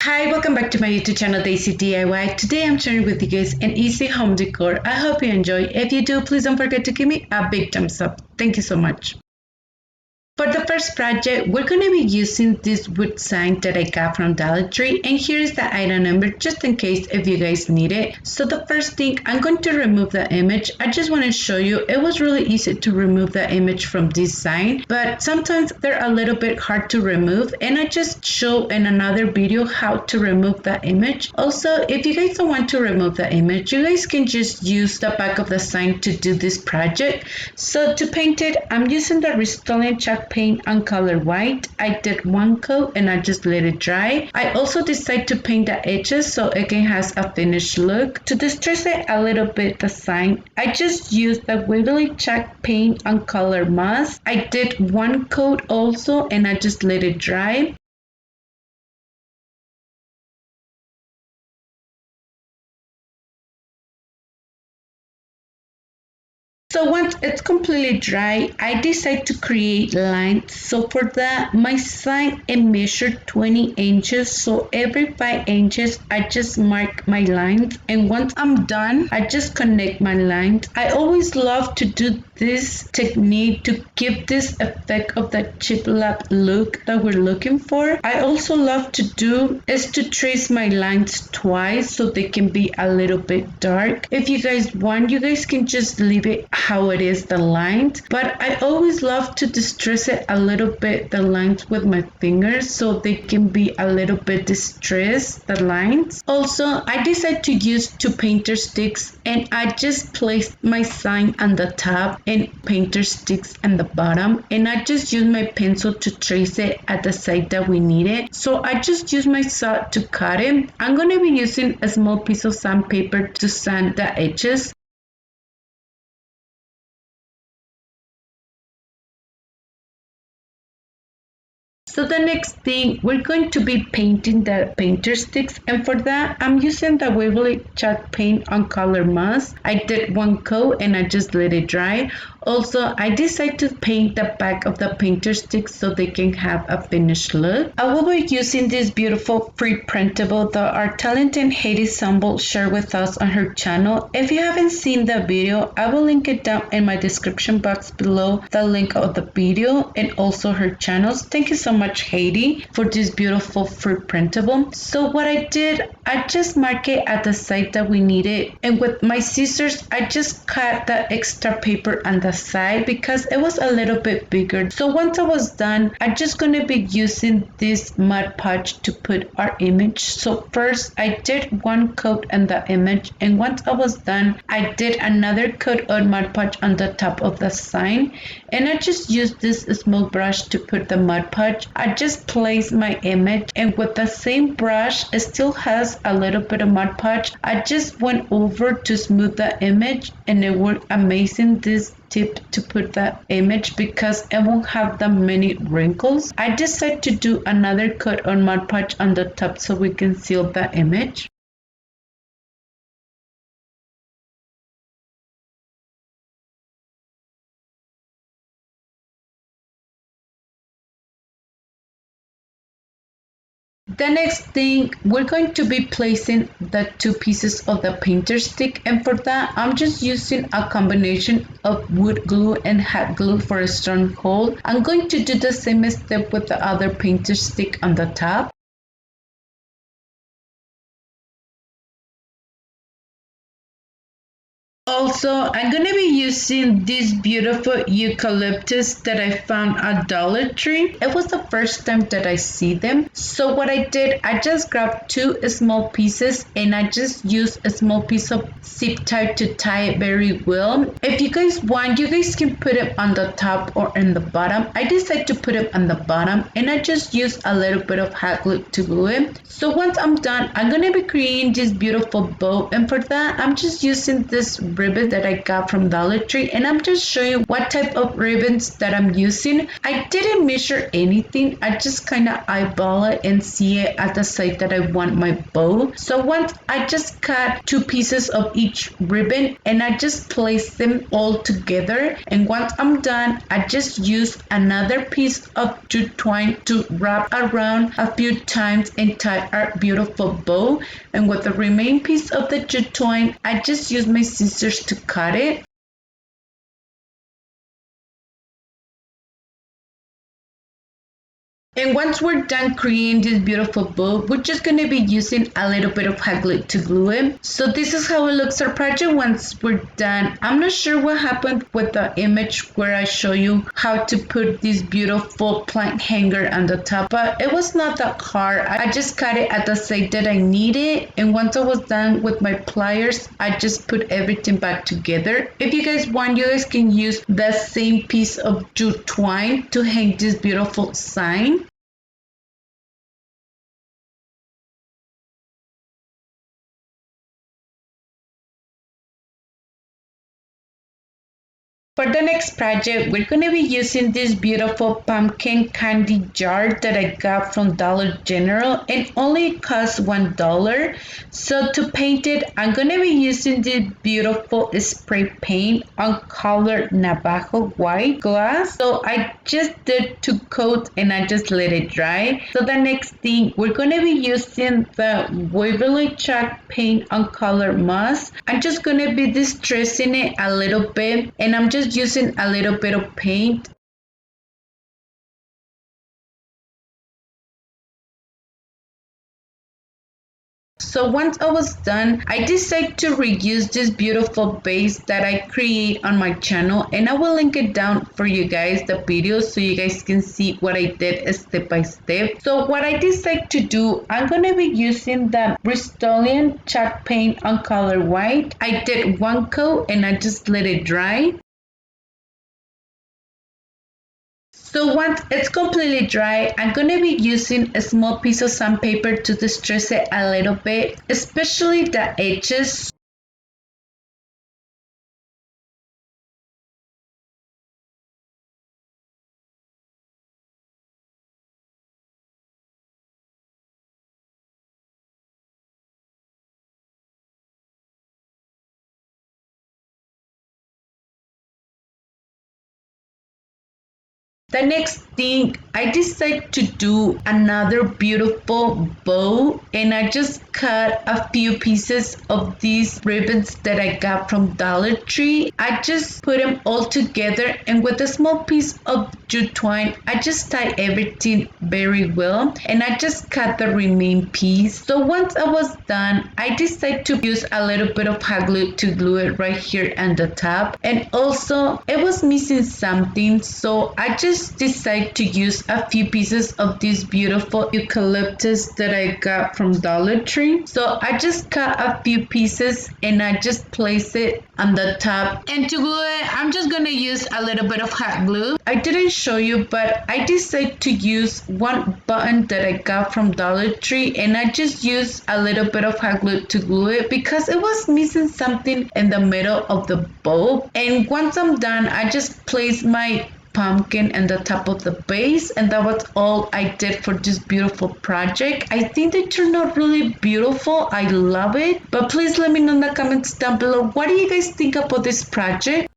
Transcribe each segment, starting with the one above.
Hi, welcome back to my YouTube channel Daysi DIY. Today I'm sharing with you guys an easy home decor. I hope you enjoy. If you do, please don't forget to give me a big thumbs up. Thank you so much. For the first project, we're going to be using this wood sign that I got from Dollar Tree, and here's the item number just in case if you guys need it. So the first thing, I'm going to remove the image. I just want to show you, it was really easy to remove the image from this sign, but sometimes they're a little bit hard to remove, and I just show in another video how to remove the image. Also, if you guys don't want to remove the image, you guys can just use the back of the sign to do this project. So to paint it, I'm using the Rust-Oleum chalk paint on color white. I did one coat and I just let it dry. I also decided to paint the edges so it can has a finished look. To distress it a little bit the sign, I just used the Waverly chalk paint on color moss. I did one coat also and I just let it dry. So once it's completely dry, I decide to create lines. So for that, my sign it measured 20 inches. So every 5 inches, I just mark my lines. And once I'm done, I just connect my lines. I always love to do this technique to give this effect of that burlap look that we're looking for. I also love to do is to trace my lines twice so they can be a little bit dark. If you guys want, you guys can just leave it how it is, the lines, but I always love to distress it a little bit, the lines with my fingers, so they can be a little bit distressed, the lines. Also, I decided to use 2 painter sticks and I just placed my sign on the top and painter sticks on the bottom, and I just use my pencil to trace it at the side that we need it. So I just use my saw to cut it. I'm going to be using a small piece of sandpaper to sand the edges. So the next thing, we're going to be painting the painter sticks, and for that I'm using the Waverly chalk paint on color moss. I did one coat and I just let it dry. Also, I decided to paint the back of the painter sticks so they can have a finished look. I will be using this beautiful free printable that our talented Heidi Sonboul shared with us on her channel. If you haven't seen the video, I will link it down in my description box below, the link of the video and also her channels. Thank you so much, Heidi, for this beautiful free printable. So what I did, I just marked it at the side that we needed, and with my scissors I just cut the extra paper on the side because it was a little bit bigger. So once I was done, I'm just going to be using this Mod Podge to put our image. So first I did one coat on the image, and once I was done, I did another coat of Mod Podge on the top of the sign, and I just used this small brush to put the Mod Podge. I just placed my image, and with the same brush, it still has a little bit of Mod Podge. I just went over to smooth the image, and it worked amazing. This tip to put that image because it won't have that many wrinkles. I decided to do another coat on Mod Podge on the top so we can seal the image. The next thing, we're going to be placing the 2 pieces of the painter stick, and for that I'm just using a combination of wood glue and hot glue for a strong hold. I'm going to do the same step with the other painter stick on the top. Also, I'm going to be using this beautiful eucalyptus that I found at Dollar Tree. It was the first time that I see them. So what I did, I just grabbed 2 small pieces and I just used a small piece of zip tie to tie it very well. If you guys want, you guys can put it on the top or in the bottom. I decided to put it on the bottom, and I just used a little bit of hot glue to glue it. So once I'm done, I'm going to be creating this beautiful bow, and for that I'm just using this ribbon that I got from Dollar Tree, and I'm just showing you what type of ribbons that I'm using. I didn't measure anything. I just kind of eyeball it and see it at the side that I want my bow. So once I just cut 2 pieces of each ribbon and I just place them all together, and once I'm done, I just use another piece of jute twine to wrap around a few times and tie our beautiful bow. And with the remaining piece of the jute twine, I just use my scissors to cut it. And once we're done creating this beautiful bow, we're just going to be using a little bit of hot glue to glue it. So this is how it looks our project once we're done. I'm not sure what happened with the image where I show you how to put this beautiful plank hanger on the top, but it was not that hard. I just cut it at the side that I needed, and once I was done with my pliers, I just put everything back together. If you guys want, you guys can use the same piece of jute twine to hang this beautiful sign. For the next project, we're going to be using this beautiful pumpkin candy jar that I got from Dollar General, and only cost $1. So to paint it, I'm going to be using this beautiful spray paint on color Navajo white glass. So I just did 2 coats and I just let it dry. So the next thing, we're going to be using the Waverly chalk paint on color moss. I'm just going to be distressing it a little bit, and I'm just using a little bit of paint. So once I was done, I decided to reuse this beautiful vase that I create on my channel, and I will link it down for you guys, the video, so you guys can see what I did step by step. So what I decided to do, I'm going to be using the Bristolian chalk paint on color white. I did 1 coat and I just let it dry. So once it's completely dry, I'm going to be using a small piece of sandpaper to distress it a little bit, especially the edges. The next thing, I decided to do another beautiful bow, and I just cut a few pieces of these ribbons that I got from Dollar Tree. I just put them all together, and with a small piece of jute twine, I just tie everything very well, and I just cut the remaining piece. So once I was done, I decided to use a little bit of hot glue to glue it right here on the top, and also it was missing something, so I just decided to use a few pieces of this beautiful eucalyptus that I got from Dollar Tree. So I just cut a few pieces and I just place it on the top, and to glue it, I'm just gonna use a little bit of hot glue. I didn't show you, but I decided to use 1 button that I got from Dollar Tree, and I just used a little bit of hot glue to glue it because it was missing something in the middle of the bow. And once I'm done, I just place my pumpkin and the top of the base, and that was all I did for this beautiful project. I think they turned out really beautiful. I love it, but please let me know in the comments down below, what do you guys think about this project?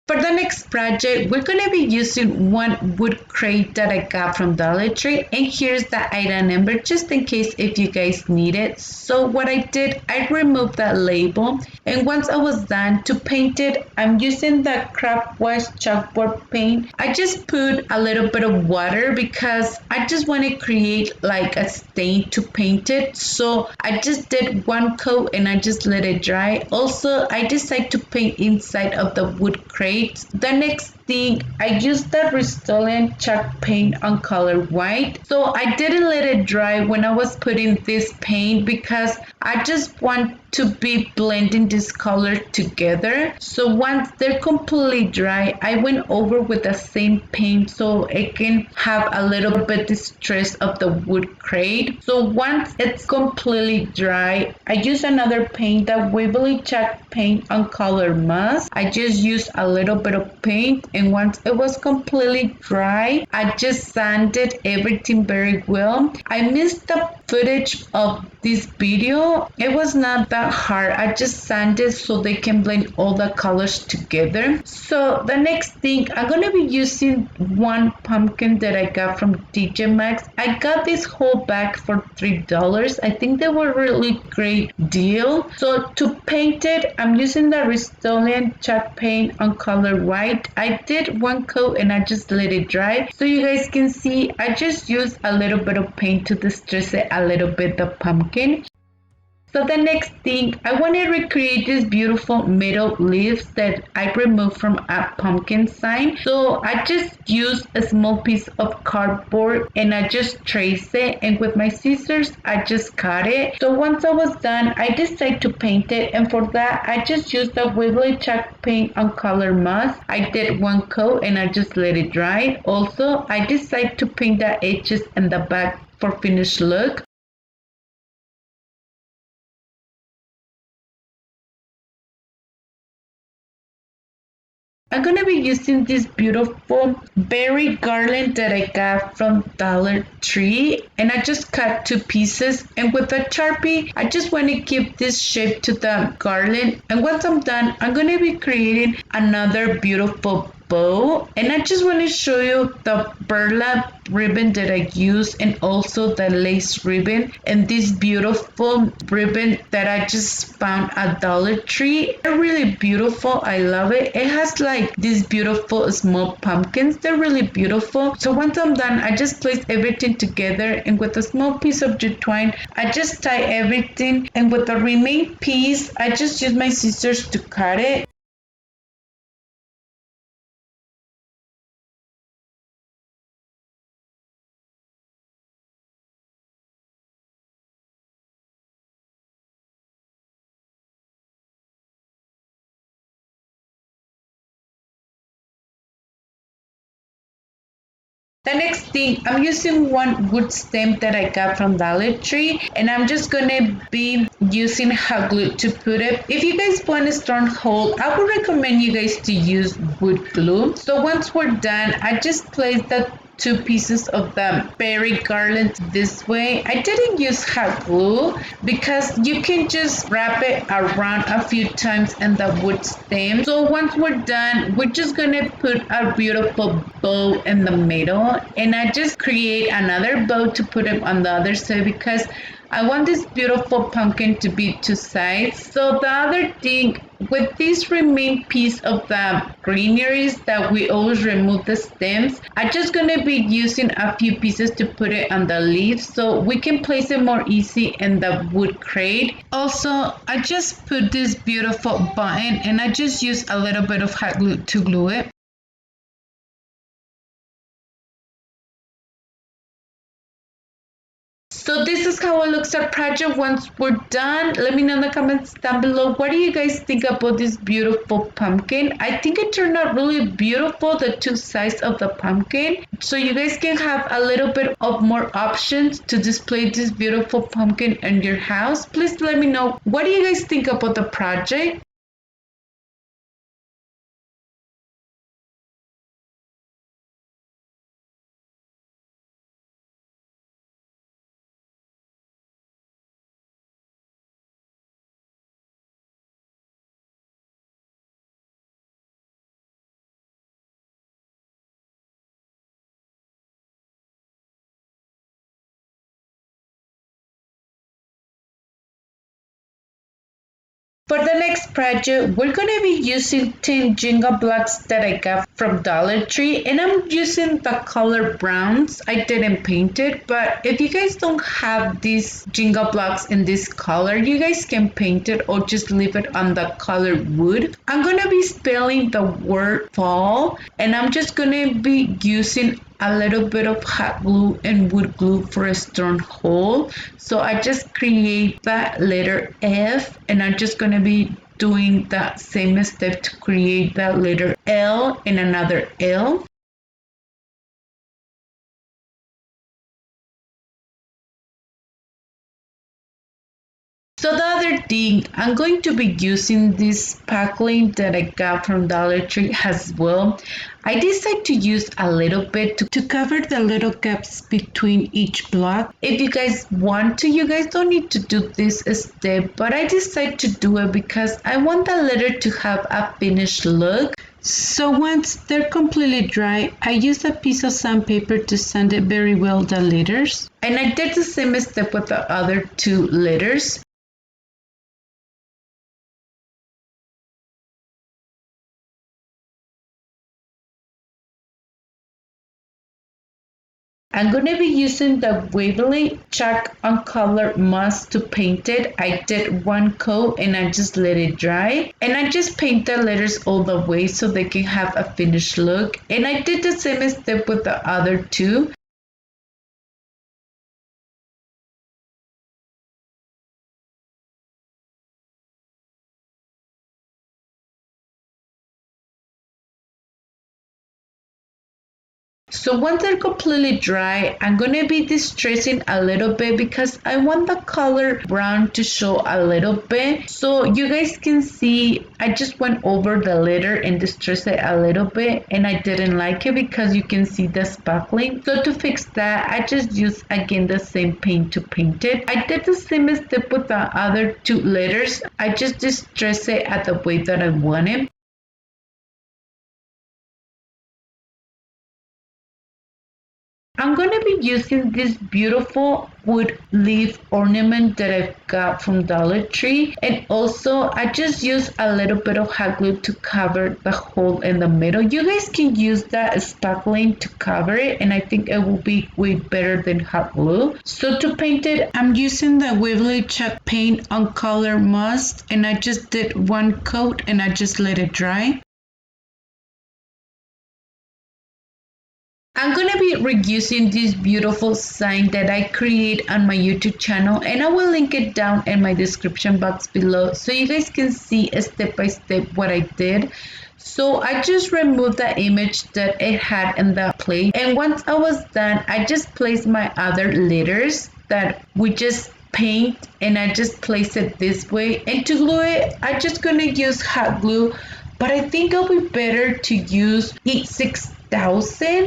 For the next project, we're going to be using 1 wood crate that I got from Dollar Tree, and here's the item number just in case if you guys need it. So what I did, I removed that label, and once I was done to paint it, I'm using the craft wash chalkboard paint. I just put a little bit of water because I just want to create like a stain to paint it. So I just did 1 coat and I just let it dry. Also, I decided to paint inside of the wood crate. The next thing, I used the Rust-Oleum chalk paint on color white. So I didn't let it dry when I was putting this paint because I just want to be blending this color together. So once they're completely dry, I went over with the same paint so it can have a little bit distress of the wood crate. So once it's completely dry, I use another paint, the Waverly chalk paint on color Must. I just used a little bit of paint, and once it was completely dry, I just sanded everything very well. I missed the footage of this video. It was not that hard. I just sanded so they can blend all the colors together. So the next thing, I'm gonna be using one pumpkin that I got from TJ Maxx. I got this whole bag for $3. I think they were really great deal. So to paint it, I'm using the Rust-Oleum chalk paint on color white. I did one coat and I just let it dry. So you guys can see I just used a little bit of paint to distress it a little bit, the pumpkin. So the next thing, I want to recreate these beautiful metal leaves that I removed from a pumpkin sign. So I just used a small piece of cardboard and I just traced it, and with my scissors I just cut it. So once I was done, I decided to paint it, and for that I just used the Waverly chalk paint on color Must. I did one coat and I just let it dry. Also, I decided to paint the edges and the back for finished look. I'm gonna be using this beautiful berry garland that I got from Dollar Tree, and I just cut two pieces, and with a Sharpie I just want to give this shape to the garland. And once I'm done, I'm gonna be creating another beautiful bow, and I just want to show you the burlap ribbon that I use, and also the lace ribbon, and this beautiful ribbon that I just found at Dollar Tree. They're really beautiful. I love it. It has like these beautiful small pumpkins. They're really beautiful. So once I'm done, I just place everything together, and with a small piece of jute twine I just tie everything, and with the remaining piece I just use my scissors to cut it. The next thing, I'm using one wood stem that I got from Dollar Tree, and I'm just gonna be using hot glue to put it. If you guys want a strong hold, I would recommend you guys to use wood glue. So once we're done, I just place the two pieces of the berry garland this way. I didn't use hot glue because you can just wrap it around a few times in the wood stem. So once we're done, we're just gonna put a beautiful bow in the middle, and I just create another bow to put it on the other side because I want this beautiful pumpkin to be two sides. So the other thing, with this remain piece of the greeneries that we always remove the stems, I'm just gonna be using a few pieces to put it on the leaves so we can place it more easy in the wood crate. Also, I just put this beautiful button, and I just use a little bit of hot glue to glue it. So this is how it looks our project once we're done. Let me know in the comments down below, what do you guys think about this beautiful pumpkin? I think it turned out really beautiful, the two sides of the pumpkin. So you guys can have a little bit of more options to display this beautiful pumpkin in your house. Please let me know, what do you guys think about the project? For the next project, we're going to be using 10 Jenga blocks that I got from Dollar Tree, and I'm using the color browns. I didn't paint it, but if you guys don't have these Jenga blocks in this color, you guys can paint it or just leave it on the color wood. I'm going to be spelling the word fall, and I'm just going to be using a little bit of hot glue and wood glue for a strong hold. So I just create that letter F, and I'm just going to be doing that same step to create that letter L and another L. So the other thing, I'm going to be using this packling that I got from Dollar Tree as well. I decided to use a little bit to cover the little gaps between each block. If you guys want to, you guys don't need to do this step, but I decided to do it because I want the letter to have a finished look. So once they're completely dry, I use a piece of sandpaper to sand it very well the letters. And I did the same step with the other two letters. I'm going to be using the Waverly chalk on color must to paint it. I did one coat and I just let it dry. And I just paint the letters all the way so they can have a finished look. And I did the same step with the other two. So once they're completely dry, I'm going to be distressing a little bit because I want the color brown to show a little bit. So you guys can see I just went over the letter and distressed it a little bit, and I didn't like it because you can see the sparkling. So to fix that, I just used again the same paint to paint it. I did the same step with the other two letters. I just distressed it at the way that I wanted. I'm going to be using this beautiful wood leaf ornament that I've got from Dollar Tree, and also I just use a little bit of hot glue to cover the hole in the middle. You guys can use that sparkling to cover it, and I think it will be way better than hot glue. So to paint it, I'm using the Waverly chalk paint on color must, and I just did one coat and I just let it dry. I'm going to be reusing this beautiful sign that I create on my YouTube channel, and I will link it down in my description box below so you guys can see step by step what I did. So I just removed the image that it had in the plate, and once I was done, I just placed my other letters that we just paint, and I just place it this way. And to glue it, I just gonna use hot glue, but I think it'll be better to use Heat 6000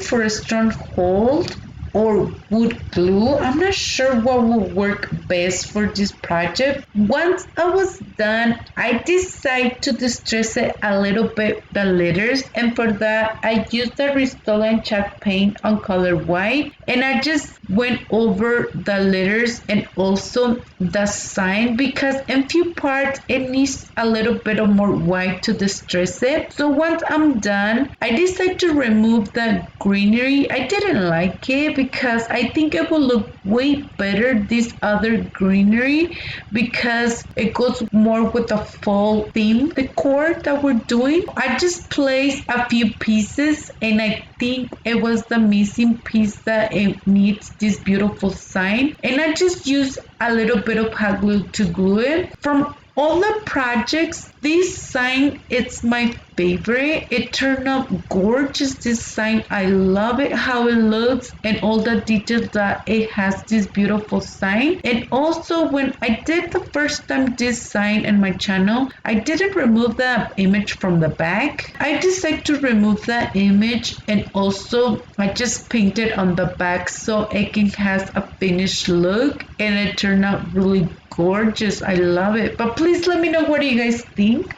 for a strong hold, or wood glue. I'm not sure what will work best for this project. Once I was done, I decided to distress it a little bit the letters, and for that I used the Restore chalk paint on color white, and I just went over the letters and also the sign because in few parts it needs a little bit of more white to distress it. So once I'm done, I decided to remove the greenery. I didn't like it because I think it will look way better this other greenery because it goes more with the fall theme decor that we're doing. I just placed a few pieces, and I think it was the missing piece that it needs this beautiful sign, and I just used a little bit of hot glue to glue it. From all the projects, this sign it's my favorite. It turned out gorgeous, this sign. I love it how it looks and all the details that it has, this beautiful sign. And also when I did the first time this sign in my channel, I didn't remove the image from the back. I decided to remove that image, and also I just painted on the back so it can has a finished look, and it turned out really gorgeous. I love it. But please let me know what do you guys think.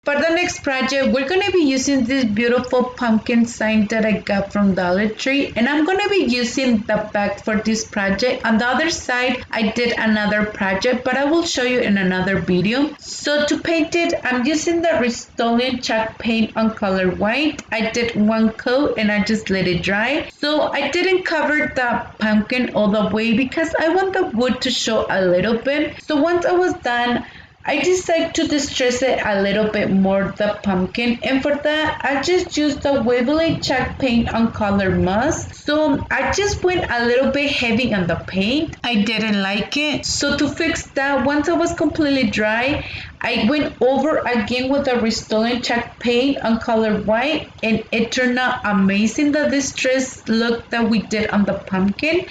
For the next project, we're going to be using this beautiful pumpkin sign that I got from Dollar Tree, and I'm going to be using the back for this project. On the other side, I did another project, but I will show you in another video. So to paint it, I'm using the Rust-Oleum chalk paint on color white. I did one coat and I just let it dry. So I didn't cover the pumpkin all the way because I want the wood to show a little bit. So once I was done, I decided to distress it a little bit more, the pumpkin, and for that I just used the Waverly chalk paint on color musk. So I just went a little bit heavy on the paint. I didn't like it, so to fix that, once it was completely dry, I went over again with the Rust-Oleum chalk paint on color white, and it turned out amazing, the distress look that we did on the pumpkin.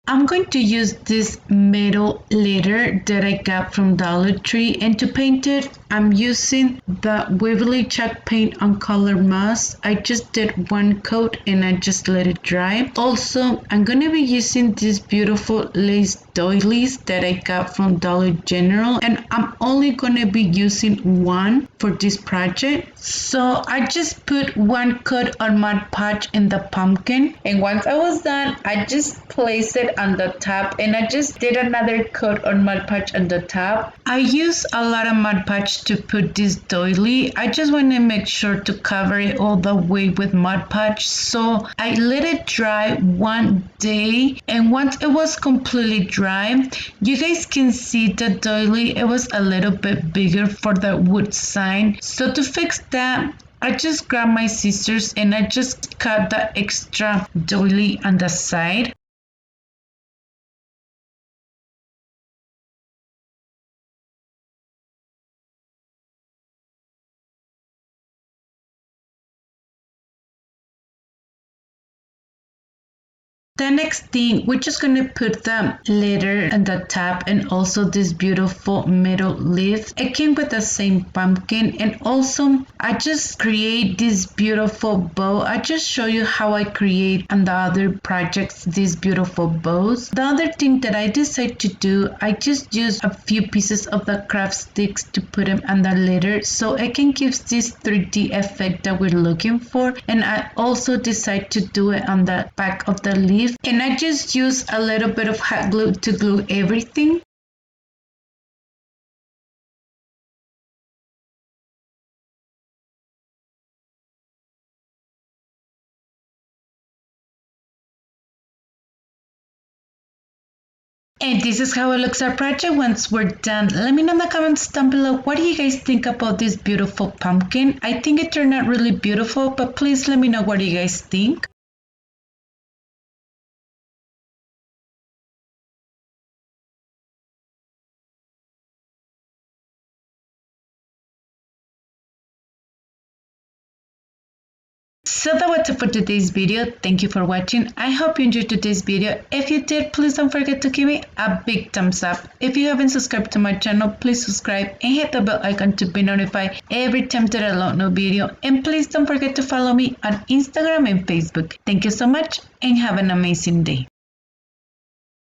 I'm going to use this metal letter that I got from Dollar Tree, and to paint it, I'm using the Waverly chalk paint on color musk. I just did one coat and I just let it dry. Also, I'm going to be using these beautiful lace doilies that I got from Dollar General, and I'm only going to be using one for this project. So I just put one coat on Mod Podge in the pumpkin, and once I was done, I just placed it on the top, and I just did another coat on Mod Podge on the top. I use a lot of Mod Podge to put this doily. I just want to make sure to cover it all the way with Mod Podge, so I let it dry one day, and once it was completely dry, you guys can see the doily, it was a little bit bigger for the wood sign. So to fix that, I just grabbed my scissors and I just cut the extra doily on the side. The next thing, we're just going to put the letter on the top and also this beautiful metal leaf. It came with the same pumpkin, and also I just create this beautiful bow. I just show you how I create on the other projects these beautiful bows. The other thing that I decided to do, I just use a few pieces of the craft sticks to put them on the letter so it can give this 3D effect that we're looking for. And I also decide to do it on the back of the leaf. And I just use a little bit of hot glue to glue everything. And this is how it looks our project once we're done. Let me know in the comments down below, what do you guys think about this beautiful pumpkin? I think it turned out really beautiful, but please let me know what you guys think. So that was it for today's video. Thank you for watching. I hope you enjoyed today's video. If you did, please don't forget to give me a big thumbs up. If you haven't subscribed to my channel, please subscribe and hit the bell icon to be notified every time that I upload a new video. And please don't forget to follow me on Instagram and Facebook. Thank you so much and have an amazing day.